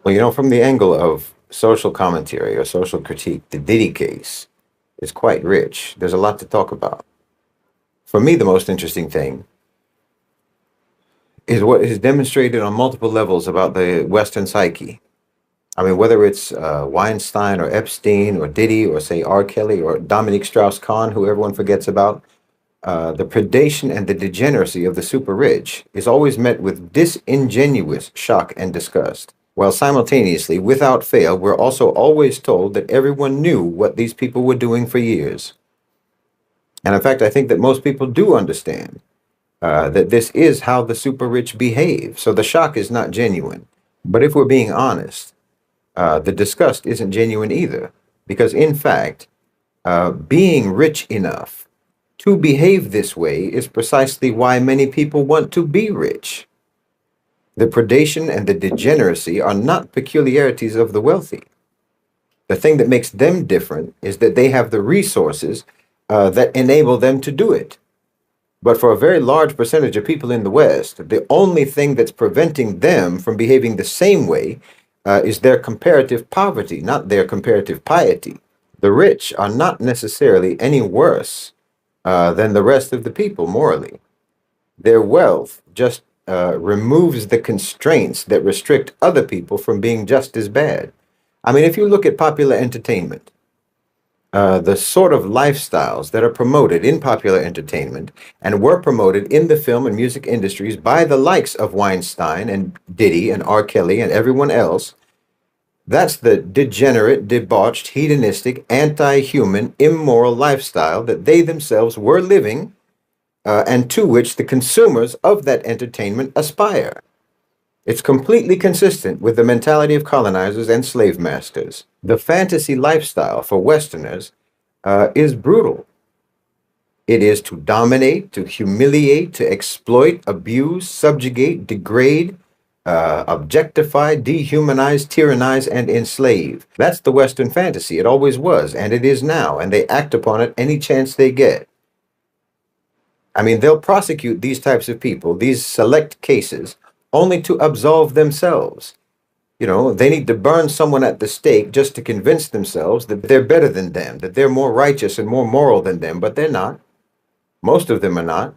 Well, from the angle of social commentary or social critique, the Diddy case is quite rich. There's a lot to talk about. For me, the most interesting thing is what is demonstrated on multiple levels about the Western psyche. I mean, whether it's Weinstein or Epstein or Diddy or, say, R. Kelly or Dominique Strauss-Kahn, who everyone forgets about, the predation and the degeneracy of the super rich is always met with disingenuous shock and disgust. While simultaneously, without fail, we're also always told that everyone knew what these people were doing for years. And in fact, I think that most people do understand that this is how the super rich behave. So the shock is not genuine. But if we're being honest, the disgust isn't genuine either. Because in fact, being rich enough to behave this way is precisely why many people want to be rich. The predation and the degeneracy are not peculiarities of the wealthy. The thing that makes them different is that they have the resources that enable them to do it. But for a very large percentage of people in the West, the only thing that's preventing them from behaving the same way is their comparative poverty, not their comparative piety. The rich are not necessarily any worse than the rest of the people morally. Their wealth just removes the constraints that restrict other people from being just as bad. I mean, if you look at popular entertainment, the sort of lifestyles that are promoted in popular entertainment and were promoted in the film and music industries by the likes of Weinstein and Diddy and R. Kelly and everyone else, that's the degenerate, debauched, hedonistic, anti-human, immoral lifestyle that they themselves were living and to which the consumers of that entertainment aspire. It's completely consistent with the mentality of colonizers and slave masters. The fantasy lifestyle for Westerners is brutal. It is to dominate, to humiliate, to exploit, abuse, subjugate, degrade, objectify, dehumanize, tyrannize, and enslave. That's the Western fantasy. It always was, and it is now, and they act upon it any chance they get. I mean, they'll prosecute these types of people, these select cases, only to absolve themselves. They need to burn someone at the stake just to convince themselves that they're better than them, that they're more righteous and more moral than them, but they're not. Most of them are not.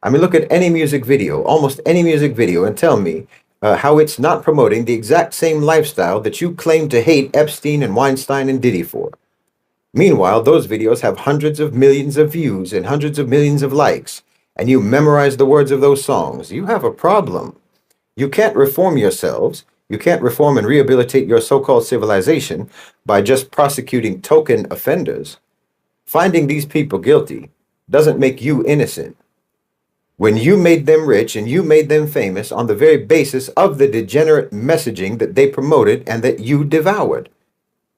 I mean, look at any music video, almost any music video, and tell me how it's not promoting the exact same lifestyle that you claim to hate Epstein and Weinstein and Diddy for. Meanwhile, those videos have hundreds of millions of views and hundreds of millions of likes, and you memorize the words of those songs. You have a problem. You can't reform yourselves. You can't reform and rehabilitate your so-called civilization by just prosecuting token offenders. Finding these people guilty doesn't make you innocent. When you made them rich and you made them famous on the very basis of the degenerate messaging that they promoted and that you devoured.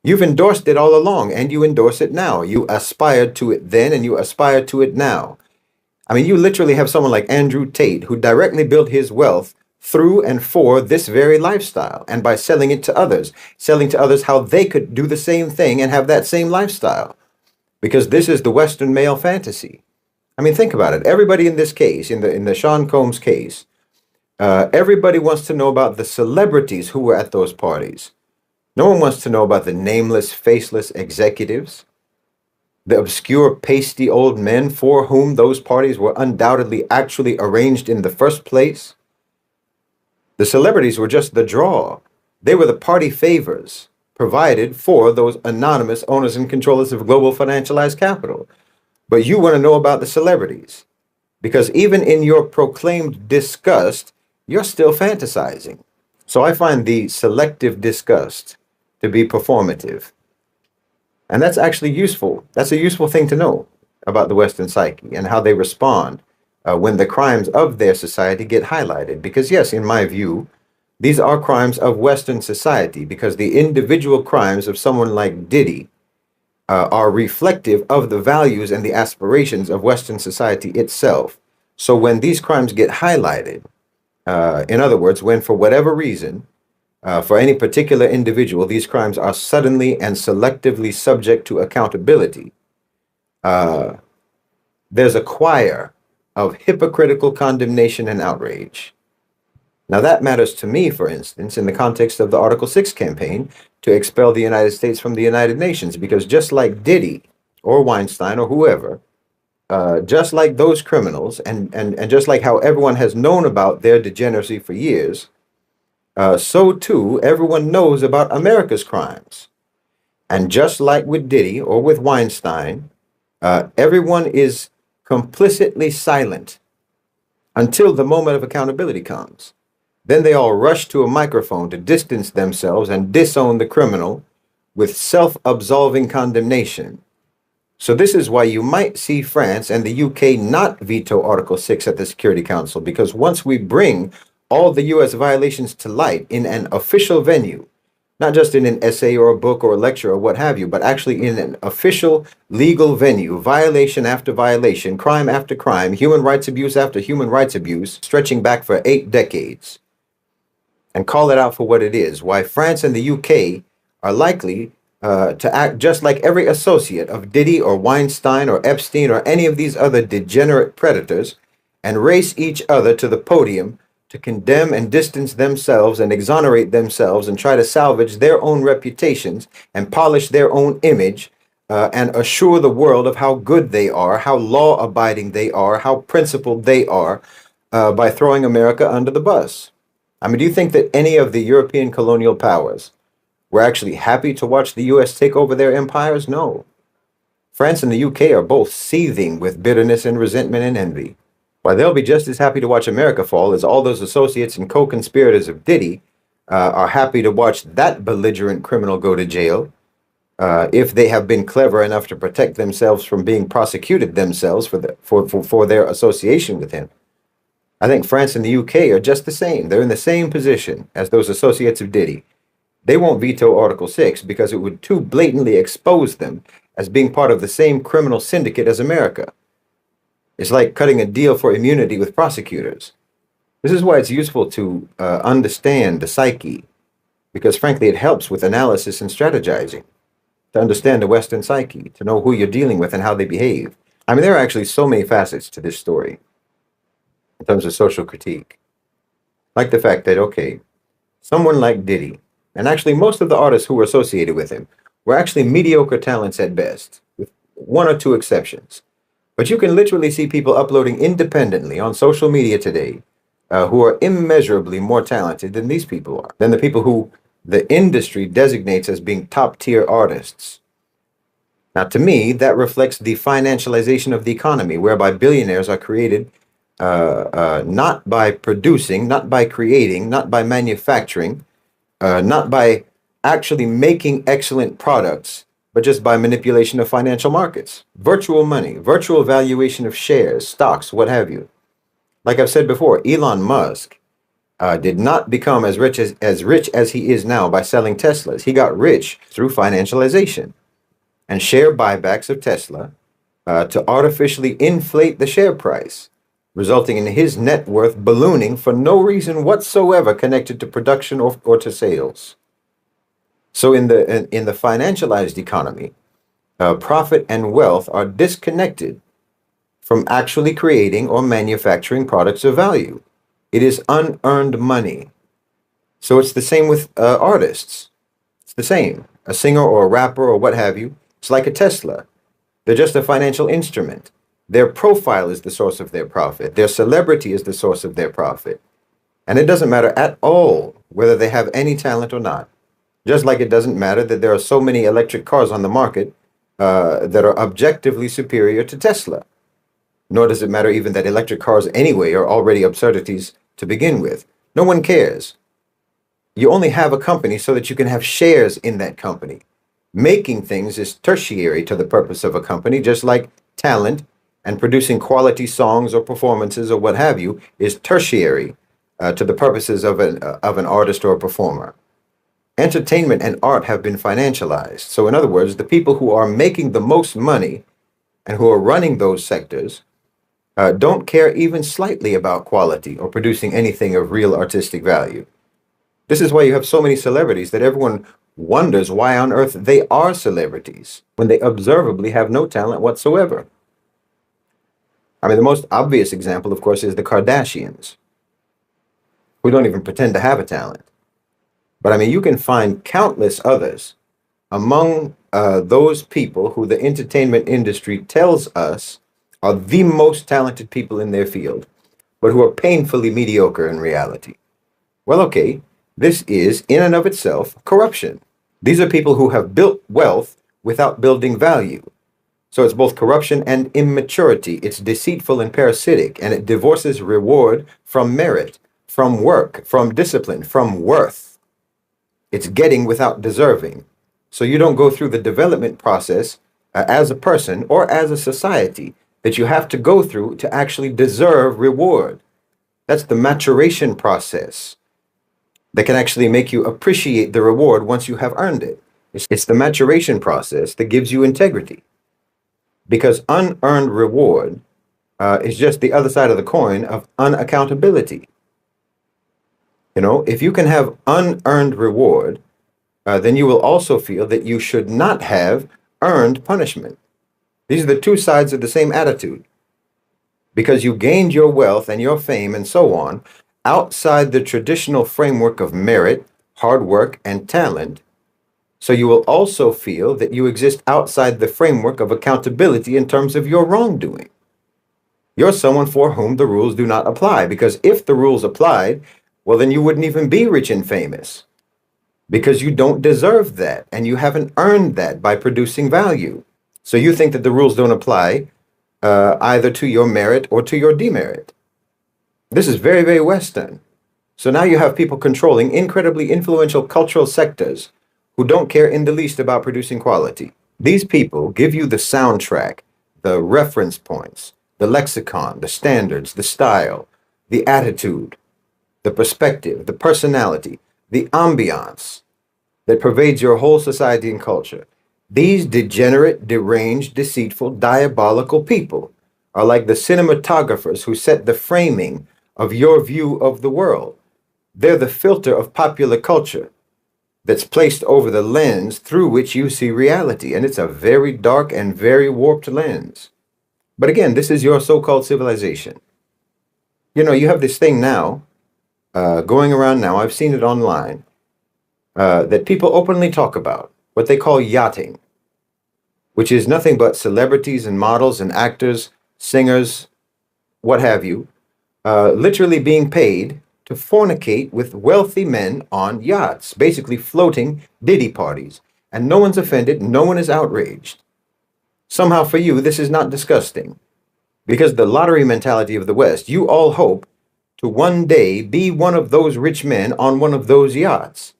You've endorsed it all along, and you endorse it now. You aspired to it then, and you aspire to it now. I mean, you literally have someone like Andrew Tate, who directly built his wealth through and for this very lifestyle, and by selling it to others how they could do the same thing and have that same lifestyle. Because this is the Western male fantasy. I mean, think about it. Everybody in this case, in the Sean Combs case, everybody wants to know about the celebrities who were at those parties. No one wants to know about the nameless, faceless executives, the obscure, pasty old men for whom those parties were undoubtedly actually arranged in the first place. The celebrities were just the draw. They were the party favors provided for those anonymous owners and controllers of global financialized capital. But you want to know about the celebrities because even in your proclaimed disgust, you're still fantasizing. So I find the selective disgust to be performative. And that's actually useful. That's a useful thing to know about the Western psyche and how they respond when the crimes of their society get highlighted. Because yes, in my view, these are crimes of Western society because the individual crimes of someone like Diddy are reflective of the values and the aspirations of Western society itself. So when these crimes get highlighted, in other words, when for whatever reason, for any particular individual, these crimes are suddenly and selectively subject to accountability, there's a choir of hypocritical condemnation and outrage. Now, that matters to me, for instance, in the context of the Article 6 campaign to expel the United States from the United Nations, because just like Diddy or Weinstein or whoever, just like those criminals, and just like how everyone has known about their degeneracy for years, so too everyone knows about America's crimes. And just like with Diddy or with Weinstein, everyone is complicitly silent until the moment of accountability comes. Then they all rush to a microphone to distance themselves and disown the criminal with self-absolving condemnation. So this is why you might see France and the UK not veto Article 6 at the Security Council, because once we bring all the US violations to light in an official venue, not just in an essay or a book or a lecture or what have you, but actually in an official legal venue, violation after violation, crime after crime, human rights abuse after human rights abuse, stretching back for 8 decades, and call it out for what it is, why France and the UK are likely to act just like every associate of Diddy or Weinstein or Epstein or any of these other degenerate predators, and race each other to the podium to condemn and distance themselves and exonerate themselves and try to salvage their own reputations and polish their own image, and assure the world of how good they are, how law-abiding they are, how principled they are, by throwing America under the bus. I mean, do you think that any of the European colonial powers were actually happy to watch the US take over their empires? No. France and the UK are both seething with bitterness and resentment and envy. While they'll be just as happy to watch America fall as all those associates and co-conspirators of Diddy are happy to watch that belligerent criminal go to jail, if they have been clever enough to protect themselves from being prosecuted themselves for their association with him. I think France and the UK are just the same. They're in the same position as those associates of Diddy. They won't veto Article 6 because it would too blatantly expose them as being part of the same criminal syndicate as America. It's like cutting a deal for immunity with prosecutors. This is why it's useful to understand the psyche, because frankly it helps with analysis and strategizing, to understand the Western psyche, to know who you're dealing with and how they behave. I mean, there are actually so many facets to this story in terms of social critique. Like the fact that, okay, someone like Diddy, and actually most of the artists who were associated with him, were actually mediocre talents at best, with 1 or 2 exceptions. But you can literally see people uploading independently on social media today who are immeasurably more talented than these people are, than the people who the industry designates as being top-tier artists. Now, to me, that reflects the financialization of the economy, whereby billionaires are created not by producing, not by creating, not by manufacturing, not by actually making excellent products, but just by manipulation of financial markets. Virtual money, virtual valuation of shares, stocks, what have you. Like I've said before, Elon Musk did not become as rich as he is now by selling Teslas. He got rich through financialization and share buybacks of Tesla to artificially inflate the share price, resulting in his net worth ballooning for no reason whatsoever connected to production or to sales. So in the financialized economy, profit and wealth are disconnected from actually creating or manufacturing products of value. It is unearned money. So it's the same with artists. It's the same. A singer or a rapper or what have you, it's like a Tesla. They're just a financial instrument. Their profile is the source of their profit. Their celebrity is the source of their profit. And it doesn't matter at all whether they have any talent or not. Just like it doesn't matter that there are so many electric cars on the market that are objectively superior to Tesla. Nor does it matter even that electric cars anyway are already absurdities to begin with. No one cares. You only have a company so that you can have shares in that company. Making things is tertiary to the purpose of a company, just like talent and producing quality songs or performances or what have you is tertiary to the purposes of an artist or a performer. Entertainment and art have been financialized. So in other words, the people who are making the most money and who are running those sectors don't care even slightly about quality or producing anything of real artistic value. This is why you have so many celebrities that everyone wonders why on earth they are celebrities when they observably have no talent whatsoever. I mean, the most obvious example, of course, is the Kardashians. who don't even pretend to have a talent. But I mean, you can find countless others among those people who the entertainment industry tells us are the most talented people in their field, but who are painfully mediocre in reality. Well, okay, this is in and of itself corruption. These are people who have built wealth without building value. So it's both corruption and immaturity. It's deceitful and parasitic, and it divorces reward from merit, from work, from discipline, from worth. It's getting without deserving. So you don't go through the development process as a person or as a society that you have to go through to actually deserve reward. That's the maturation process that can actually make you appreciate the reward once you have earned it. It's the maturation process that gives you integrity. Because unearned reward is just the other side of the coin of unaccountability. You know, if you can have unearned reward, then you will also feel that you should not have earned punishment. These are the two sides of the same attitude. Because you gained your wealth and your fame and so on outside the traditional framework of merit, hard work, and talent. So you will also feel that you exist outside the framework of accountability in terms of your wrongdoing. You're someone for whom the rules do not apply, because if the rules applied, well, then you wouldn't even be rich and famous, because you don't deserve that, and you haven't earned that by producing value. So you think that the rules don't apply either to your merit or to your demerit. This is very, very Western. So now you have people controlling incredibly influential cultural sectors who don't care in the least about producing quality. These people give you the soundtrack, the reference points, the lexicon, the standards, the style, the attitude, the perspective, the personality, the ambiance that pervades your whole society and culture. These degenerate, deranged, deceitful, diabolical people are like the cinematographers who set the framing of your view of the world. They're the filter of popular culture that's placed over the lens through which you see reality. And it's a very dark and very warped lens. But again, this is your so-called civilization. You know, you have this thing now, going around now, I've seen it online, that people openly talk about, what they call yachting, which is nothing but celebrities and models and actors, singers, what have you, literally being paid to fornicate with wealthy men on yachts, basically floating Diddy parties. And no one's offended, no one is outraged. Somehow for you, this is not disgusting. Because the lottery mentality of the West, you all hope to one day be one of those rich men on one of those yachts.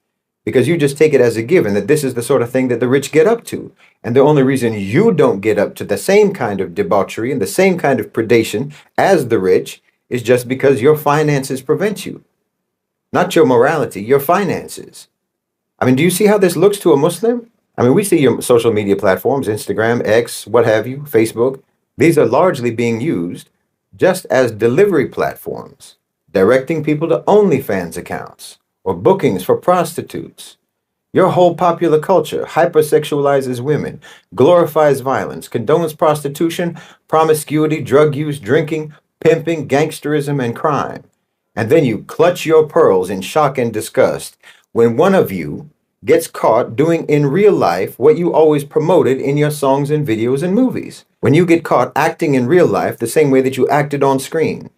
Because you just take it as a given that this is the sort of thing that the rich get up to. And the only reason you don't get up to the same kind of debauchery and the same kind of predation as the rich is just because your finances prevent you. Not your morality, your finances. I mean, do you see how this looks to a Muslim? I mean, we see your social media platforms, Instagram, X, what have you, Facebook. These are largely being used just as delivery platforms, directing people to OnlyFans accounts or bookings for prostitutes. Your whole popular culture hypersexualizes women, glorifies violence, condones prostitution, promiscuity, drug use, drinking, pimping, gangsterism, and crime. And then you clutch your pearls in shock and disgust when one of you gets caught doing in real life what you always promoted in your songs and videos and movies. When you get caught acting in real life the same way that you acted on screen.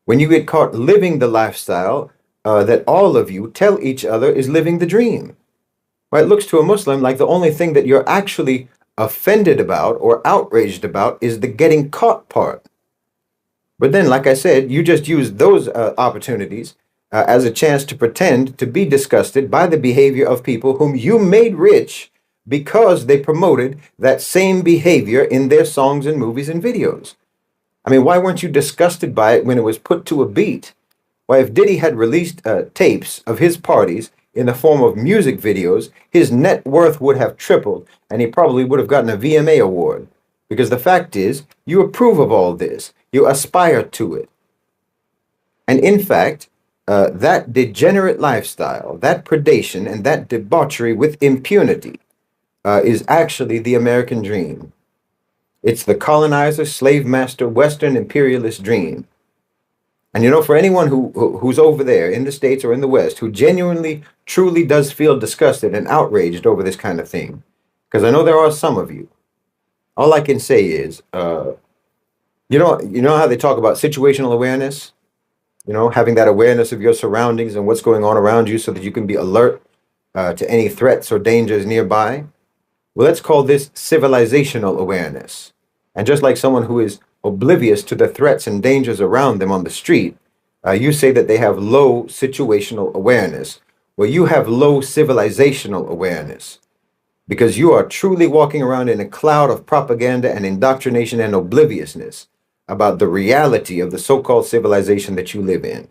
When you get caught living the lifestyle that all of you tell each other is living the dream. Well, it looks to a Muslim like the only thing that you're actually offended about or outraged about is the getting caught part. But then, like I said, you just use those opportunities as a chance to pretend to be disgusted by the behavior of people whom you made rich because they promoted that same behavior in their songs and movies and videos. I mean, why weren't you disgusted by it when it was put to a beat? Why, if Diddy had released tapes of his parties in the form of music videos, his net worth would have tripled, and he probably would have gotten a VMA award. Because the fact is, you approve of all this. You aspire to it. And in fact, that degenerate lifestyle, that predation, and that debauchery with impunity is actually the American dream. It's the colonizer, slave master, Western imperialist dream. And for anyone who's over there in the States or in the West who genuinely, truly does feel disgusted and outraged over this kind of thing, because I know there are some of you, all I can say is, you know how they talk about situational awareness, having that awareness of your surroundings and what's going on around you so that you can be alert to any threats or dangers nearby. Well, let's call this civilizational awareness. And just like someone who is oblivious to the threats and dangers around them on the street, you say that they have low situational awareness. Well, you have low civilizational awareness because you are truly walking around in a cloud of propaganda and indoctrination and obliviousness about the reality of the so-called civilization that you live in.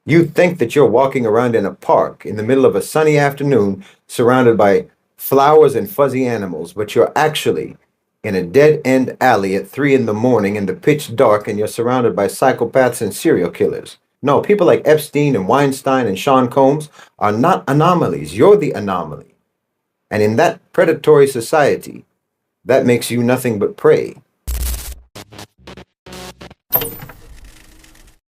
You think that you're walking around in a park in the middle of a sunny afternoon surrounded by flowers and fuzzy animals, but you're actually in a dead-end alley at 3 in the morning in the pitch dark, and you're surrounded by psychopaths and serial killers. No, people like Epstein and Weinstein and Sean Combs are not anomalies. You're the anomaly. And in that predatory society, that makes you nothing but prey.